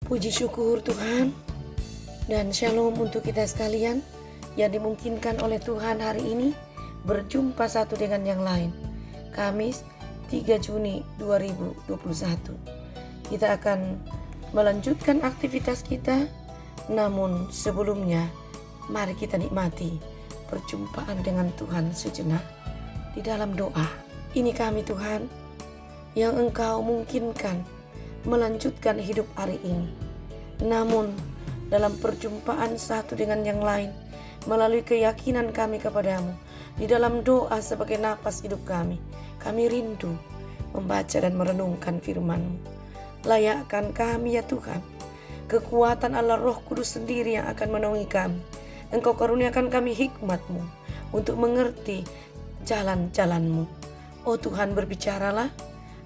Puji syukur Tuhan dan shalom untuk kita sekalian yang dimungkinkan oleh Tuhan hari ini berjumpa satu dengan yang lain. Kamis 3 Juni 2021. Kita akan melanjutkan aktivitas kita, namun sebelumnya mari kita nikmati perjumpaan dengan Tuhan sejenak di dalam doa. Ini kami Tuhan yang Engkau mungkinkan melanjutkan hidup hari ini. Namun dalam perjumpaan satu dengan yang lain, melalui keyakinan kami kepadamu, di dalam doa sebagai napas hidup kami rindu membaca dan merenungkan firman-Mu. Layakkan kami ya Tuhan, kekuatan Allah Roh Kudus sendiri yang akan menaungi kami. Engkau karuniakan kami hikmat-Mu untuk mengerti jalan-jalan-Mu. Oh Tuhan, berbicaralah,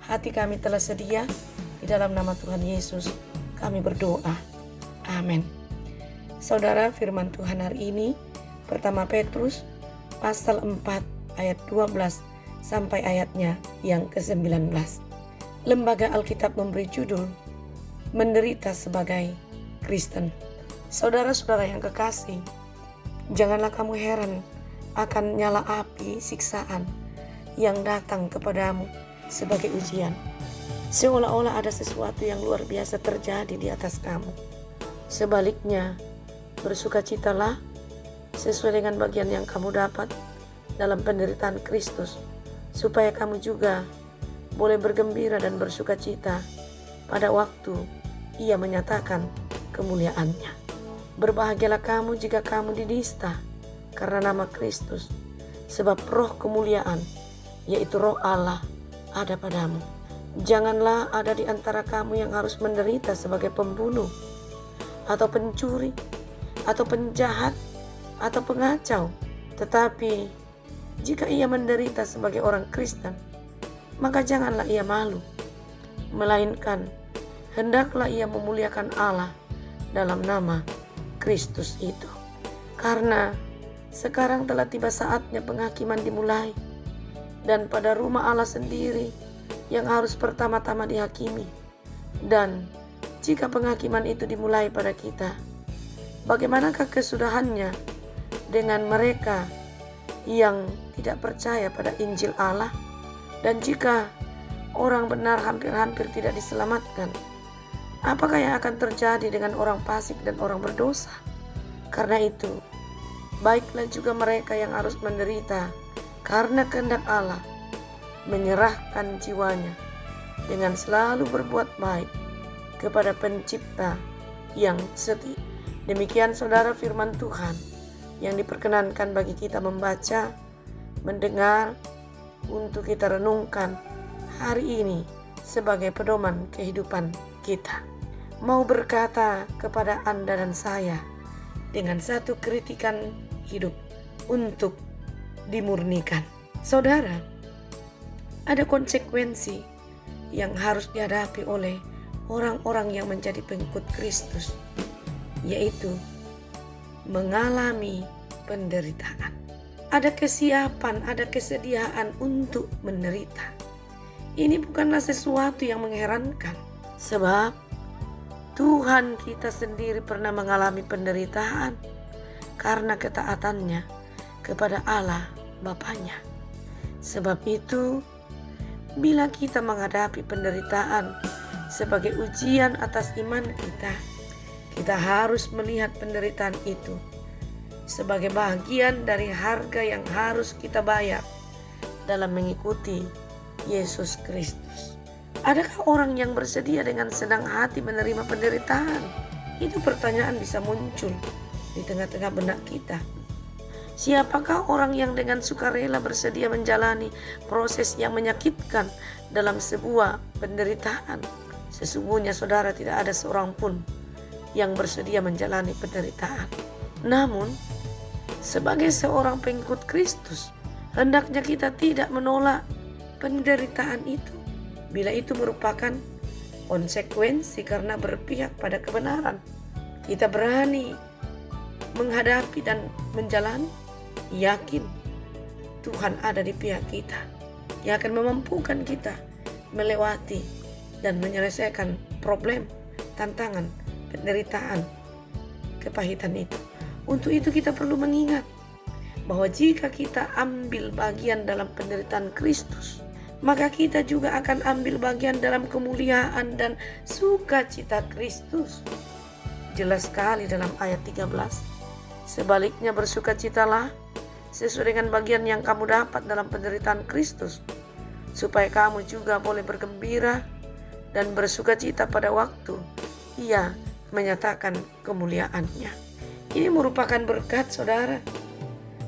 hati kami telah sedia. Di dalam nama Tuhan Yesus kami berdoa. Amin. Saudara, firman Tuhan hari ini pertama Petrus pasal 4 ayat 12 sampai ayatnya yang ke-19. Lembaga Alkitab memberi judul Menderita sebagai Kristen. Saudara-saudara yang kekasih, janganlah kamu heran akan nyala api siksaan yang datang kepadamu sebagai ujian. Seolah-olah ada sesuatu yang luar biasa terjadi di atas kamu. Sebaliknya, bersukacitalah sesuai dengan bagian yang kamu dapat dalam penderitaan Kristus, supaya kamu juga boleh bergembira dan bersukacita pada waktu Ia menyatakan kemuliaannya. Berbahagialah kamu jika kamu didista karena nama Kristus, sebab roh kemuliaan, yaitu roh Allah, ada padamu. Janganlah ada di antara kamu yang harus menderita sebagai pembunuh, atau pencuri, atau penjahat, atau pengacau. Tetapi jika ia menderita sebagai orang Kristen, maka janganlah ia malu, melainkan hendaklah ia memuliakan Allah dalam nama Kristus itu. Karena sekarang telah tiba saatnya penghakiman dimulai, dan pada rumah Allah sendiri yang harus pertama-tama dihakimi. Dan jika penghakiman itu dimulai pada kita, bagaimanakah kesudahannya dengan mereka yang tidak percaya pada Injil Allah? Dan jika orang benar hampir-hampir tidak diselamatkan, apakah yang akan terjadi dengan orang fasik dan orang berdosa? Karena itu, baiklah juga mereka yang harus menderita karena kehendak Allah, menyerahkan jiwanya dengan selalu berbuat baik kepada Pencipta yang setia. Demikian saudara firman Tuhan yang diperkenankan bagi kita membaca, mendengar, untuk kita renungkan hari ini sebagai pedoman kehidupan kita. Mau berkata kepada Anda dan saya dengan satu kritikan hidup untuk dimurnikan. Saudara, ada konsekuensi yang harus dihadapi oleh orang-orang yang menjadi pengikut Kristus, yaitu mengalami penderitaan. Ada kesiapan, ada kesediaan untuk menderita. Ini bukanlah sesuatu yang mengherankan, sebab Tuhan kita sendiri pernah mengalami penderitaan karena ketaatannya kepada Allah Bapanya. Sebab itu, bila kita menghadapi penderitaan sebagai ujian atas iman kita, kita harus melihat penderitaan itu sebagai bagian dari harga yang harus kita bayar dalam mengikuti Yesus Kristus. Adakah orang yang bersedia dengan senang hati menerima penderitaan? Itu pertanyaan bisa muncul di tengah-tengah benak kita. Siapakah orang yang dengan sukarela bersedia menjalani proses yang menyakitkan dalam sebuah penderitaan? Sesungguhnya saudara, tidak ada seorang pun yang bersedia menjalani penderitaan. Namun, sebagai seorang pengikut Kristus, hendaknya kita tidak menolak penderitaan itu, bila itu merupakan konsekuensi karena berpihak pada kebenaran. Kita berani menghadapi dan menjalani, yakin Tuhan ada di pihak kita. Dia akan memampukan kita melewati dan menyelesaikan problem, tantangan penderitaan, kepahitan itu. Untuk itu kita perlu mengingat bahwa jika kita ambil bagian dalam penderitaan Kristus, maka kita juga akan ambil bagian dalam kemuliaan dan sukacita Kristus. Jelas sekali dalam ayat 13. Sebaliknya bersukacitalah sesuai dengan bagian yang kamu dapat dalam penderitaan Kristus, supaya kamu juga boleh bergembira dan bersukacita pada waktu Ia menyatakan kemuliaannya. Ini merupakan berkat, saudara,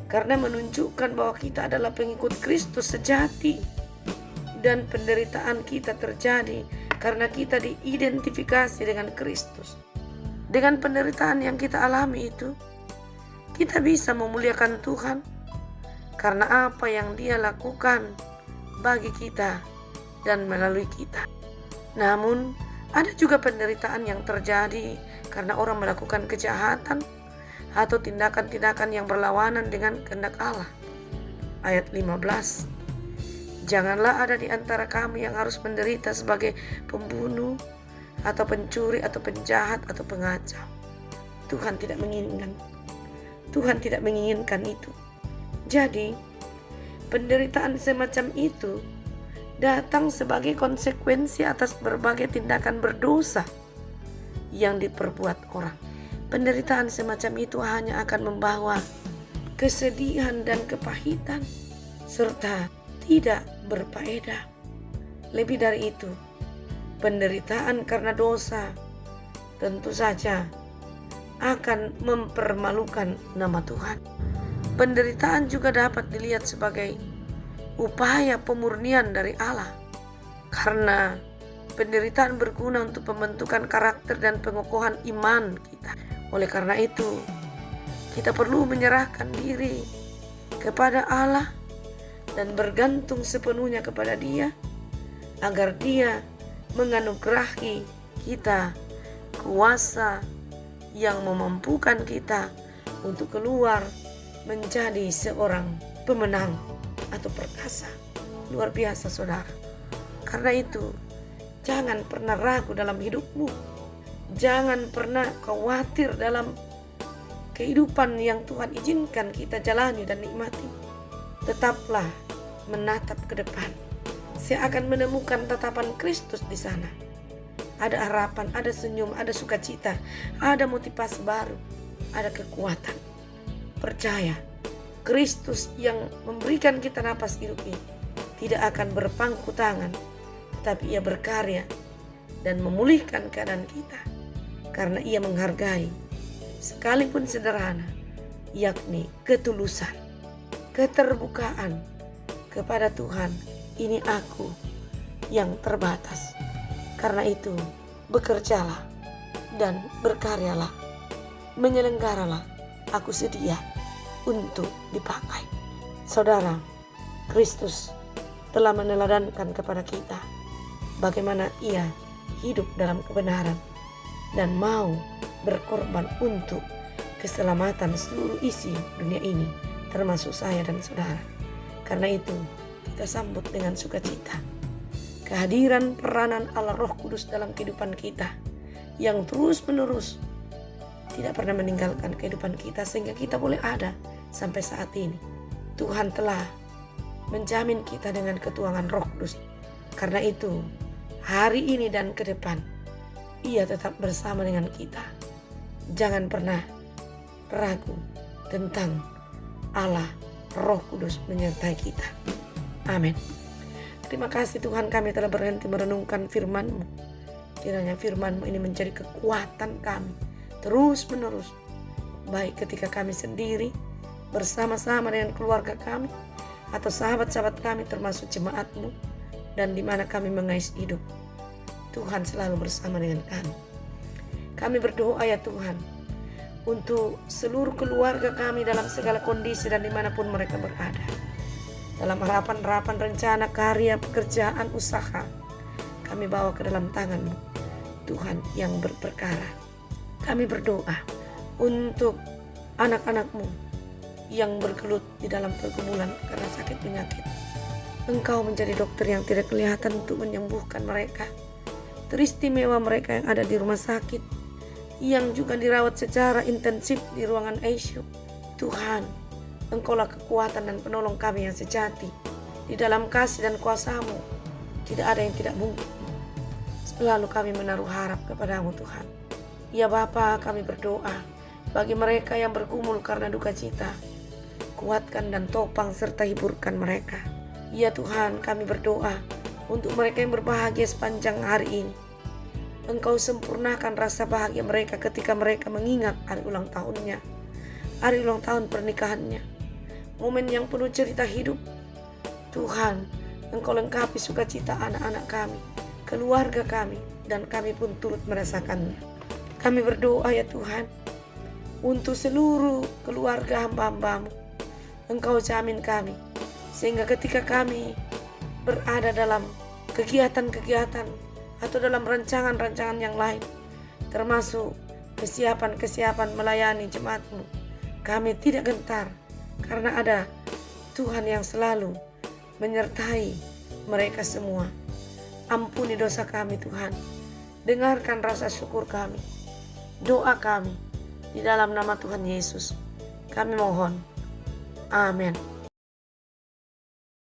karena menunjukkan bahwa kita adalah pengikut Kristus sejati. Dan penderitaan kita terjadi karena kita diidentifikasi dengan Kristus. Dengan penderitaan yang kita alami itu, kita bisa memuliakan Tuhan karena apa yang Dia lakukan bagi kita dan melalui kita. Namun, ada juga penderitaan yang terjadi karena orang melakukan kejahatan atau tindakan-tindakan yang berlawanan dengan kehendak Allah. Ayat 15. Janganlah ada di antara kamu yang harus menderita sebagai pembunuh atau pencuri atau penjahat atau pengacau. Tuhan tidak menginginkan. Tuhan tidak menginginkan itu. Jadi, penderitaan semacam itu datang sebagai konsekuensi atas berbagai tindakan berdosa yang diperbuat orang. Penderitaan semacam itu hanya akan membawa kesedihan dan kepahitan serta tidak berfaedah. Lebih dari itu, penderitaan karena dosa tentu saja akan mempermalukan nama Tuhan. Penderitaan juga dapat dilihat sebagai upaya pemurnian dari Allah, karena penderitaan berguna untuk pembentukan karakter dan pengokohan iman kita. Oleh karena itu, kita perlu menyerahkan diri kepada Allah dan bergantung sepenuhnya kepada Dia, agar Dia menganugerahi kita kuasa yang memampukan kita untuk keluar menjadi seorang pemenang atau perkasa. Luar biasa, saudara. Karena itu, jangan pernah ragu dalam hidupmu. Jangan pernah khawatir dalam kehidupan yang Tuhan izinkan kita jalani dan nikmati. Tetaplah menatap ke depan. Saya akan menemukan tatapan Kristus di sana. Ada harapan, ada senyum, ada sukacita, ada motivasi baru, ada kekuatan. Percaya, Kristus yang memberikan kita napas hidup ini tidak akan berpangku tangan, tetapi Ia berkarya dan memulihkan keadaan kita, karena Ia menghargai sekalipun sederhana, yakni ketulusan, keterbukaan kepada Tuhan. Ini aku yang terbatas. Karena itu, bekerjalah dan berkaryalah, menyelenggaralah. Aku sedia untuk dipakai. Saudara, Kristus telah meneladankan kepada kita bagaimana Ia hidup dalam kebenaran dan mau berkorban untuk keselamatan seluruh isi dunia ini, termasuk saya dan saudara. Karena itu, kita sambut dengan sukacita kehadiran peranan Allah Roh Kudus dalam kehidupan kita, yang terus-menerus tidak pernah meninggalkan kehidupan kita sehingga kita boleh ada sampai saat ini. Tuhan telah menjamin kita dengan ketuangan Roh Kudus. Karena itu, hari ini dan ke depan, Ia tetap bersama dengan kita. Jangan pernah ragu tentang Allah Roh Kudus menyertai kita. Amin. Terima kasih Tuhan, kami telah berhenti merenungkan firman-Mu. Kiranya firman-Mu ini menjadi kekuatan kami terus menerus, baik ketika kami sendiri, bersama-sama dengan keluarga kami, atau sahabat-sahabat kami termasuk jemaat-Mu, dan di mana kami mengais hidup. Tuhan selalu bersama dengan kami. Kami berdoa ya Tuhan, untuk seluruh keluarga kami dalam segala kondisi dan dimanapun mereka berada. Dalam harapan-harapan, rencana, karya, pekerjaan, usaha, kami bawa ke dalam tangan-Mu, Tuhan yang berperkara. Kami berdoa untuk anak-anak-Mu yang bergelut di dalam pergumulan karena sakit penyakit. Engkau menjadi dokter yang tidak kelihatan untuk menyembuhkan mereka. Teristimewa mereka yang ada di rumah sakit, yang juga dirawat secara intensif di ruangan ICU. Tuhan, Engkaulah kekuatan dan penolong kami yang sejati. Di dalam kasih dan kuasa-Mu, tidak ada yang tidak mungkin. Selalu kami menaruh harap kepada-Mu Tuhan. Ya Bapa, kami berdoa bagi mereka yang bergumul karena duka cita. Kuatkan dan topang serta hiburkan mereka. Ya Tuhan, kami berdoa untuk mereka yang berbahagia sepanjang hari ini. Engkau sempurnakan rasa bahagia mereka ketika mereka mengingat hari ulang tahunnya, hari ulang tahun pernikahannya, momen yang penuh cerita hidup. Tuhan, Engkau lengkapi sukacita anak-anak kami, keluarga kami, dan kami pun turut merasakannya. Kami berdoa ya Tuhan, untuk seluruh keluarga hamba-Hamba-Mu, Engkau jamin kami, sehingga ketika kami berada dalam kegiatan-kegiatan atau dalam rancangan-rancangan yang lain, termasuk kesiapan-kesiapan melayani jemaat-Mu, kami tidak gentar karena ada Tuhan yang selalu menyertai mereka semua. Ampuni dosa kami Tuhan, dengarkan rasa syukur kami, doa kami, di dalam nama Tuhan Yesus kami mohon, amin.